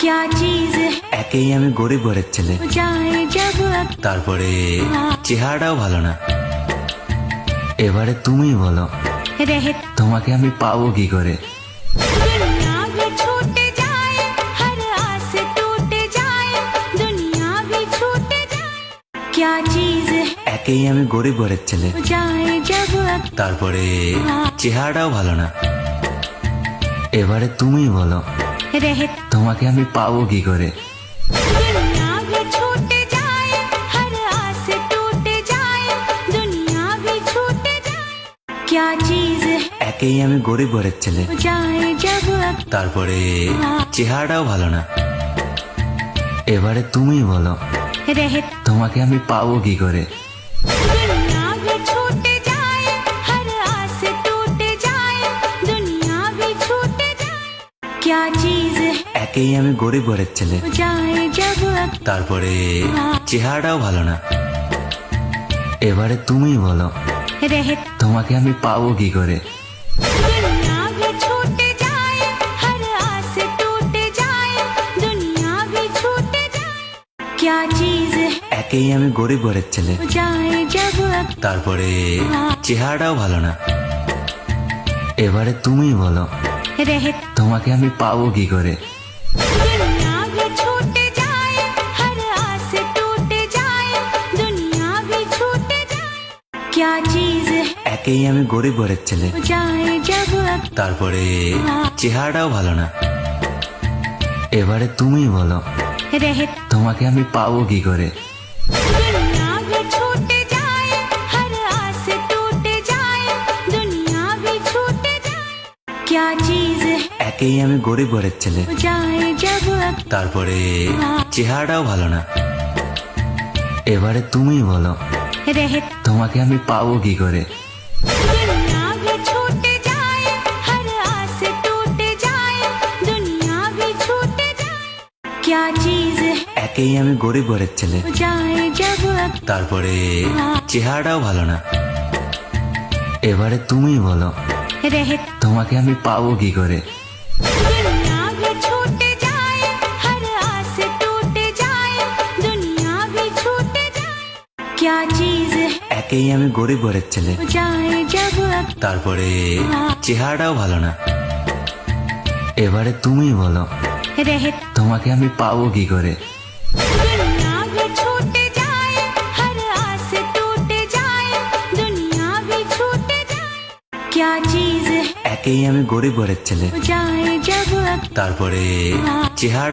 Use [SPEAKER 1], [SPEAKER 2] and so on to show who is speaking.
[SPEAKER 1] क्या चीज है
[SPEAKER 2] একেই আমি গরিব ঘরের ছেলে,
[SPEAKER 1] जाए जब
[SPEAKER 2] তারপরে চেহারাটাও ভালো না। এবারে তুমি বলো
[SPEAKER 1] रहे
[SPEAKER 2] তোমাকে আমি পাবো কি করে।
[SPEAKER 1] दुनिया भी छूट जाए हर आस टूट जाए दुनिया भी छूट जाए क्या चीज है
[SPEAKER 2] একেই আমি গরিব ঘরের ছেলে,
[SPEAKER 1] जाए जब
[SPEAKER 2] তারপরে চেহারাটাও ভালো না। এবারে তুমি বলো
[SPEAKER 1] रहे
[SPEAKER 2] তোমাকে আমি পাবো কি করে।
[SPEAKER 1] दुनिया भी छूट जाए हर आस टूट जाए दुनिया भी छूट जाए क्या चीज है
[SPEAKER 2] একেই আমি গরিব ঘরের ছেলে,
[SPEAKER 1] जाए जब
[SPEAKER 2] তারপরে চেহারাটাও ভালো না। এবারে তুমি বলো
[SPEAKER 1] रहे
[SPEAKER 2] তোমাকে আমি পাবো কি করে।
[SPEAKER 1] दुनिया भी छूट जाए हर आस टूट जाए दुनिया भी छूट जाए क्या चीज है
[SPEAKER 2] একেই আমি গরিব ঘরের ছেলে,
[SPEAKER 1] जाए जब
[SPEAKER 2] তারপরে চেহারাটাও ভালো না। এবারে তুমি বলো
[SPEAKER 1] रहे
[SPEAKER 2] তোমাকে আমি পাবো কি করে।
[SPEAKER 1] दुनिया भी छूट जाए हर आस टूट जाए दुनिया भी छूट जाए क्या चीज है
[SPEAKER 2] একেই আমি গরিব ঘরের ছেলে,
[SPEAKER 1] जाए जब
[SPEAKER 2] তারপরে চেহারাটাও ভালো না। এবারে তুমি বলো
[SPEAKER 1] रहे
[SPEAKER 2] তোমাকে আমি পাবো কি করে।
[SPEAKER 1] दुनिया भी छूट जाए हर आस टूट जाए दुनिया भी छूट जाए क्या चीज है
[SPEAKER 2] একেই আমি গরিব ঘরের ছেলে,
[SPEAKER 1] जाए जब
[SPEAKER 2] তারপরে চেহারাটাও ভালো না। এবারে তুমি বলো
[SPEAKER 1] रहे
[SPEAKER 2] তোমাকে আমি পাবো কি করে।
[SPEAKER 1] दुनिया भी छूट जाए हर आस टूट जाए दुनिया भी छूट जाए क्या चीज है
[SPEAKER 2] একেই আমি গরিব ঘরের ছেলে,
[SPEAKER 1] जाए जब
[SPEAKER 2] তারপরে চেহারাটাও ভালো না। এবারে তুমি বলো
[SPEAKER 1] रहे
[SPEAKER 2] তোমাকে আমি পাবো কি করে।
[SPEAKER 1] दुनिया भी छूट जाए हर आस टूट जाए दुनिया भी छूट जाए क्या चीज है
[SPEAKER 2] একেই আমি গরিব ঘরের ছেলে,
[SPEAKER 1] जाए जब
[SPEAKER 2] তারপরে চেহারাটাও ভালো না। এবারে তুমি বলো
[SPEAKER 1] रहे
[SPEAKER 2] তোমাকে আমি পাবো কি করে।
[SPEAKER 1] दुनिया भी छूट जाए हर आस टूट जाए दुनिया भी छूट जाए क्या चीज है
[SPEAKER 2] একেই আমি গরিব ঘরের ছেলে,
[SPEAKER 1] जाए जब
[SPEAKER 2] তারপরে চেহারাটাও ভালো না। এবারে তুমি বলো
[SPEAKER 1] रहे
[SPEAKER 2] তোমাকে আমি পাবো কি করে।
[SPEAKER 1] दुनिया भी छूट जाए हर आस टूट जाए दुनिया भी छूट जाए क्या चीज है
[SPEAKER 2] একেই আমি গরিব ঘরের ছেলে,
[SPEAKER 1] जाए जब
[SPEAKER 2] তারপরে চেহারা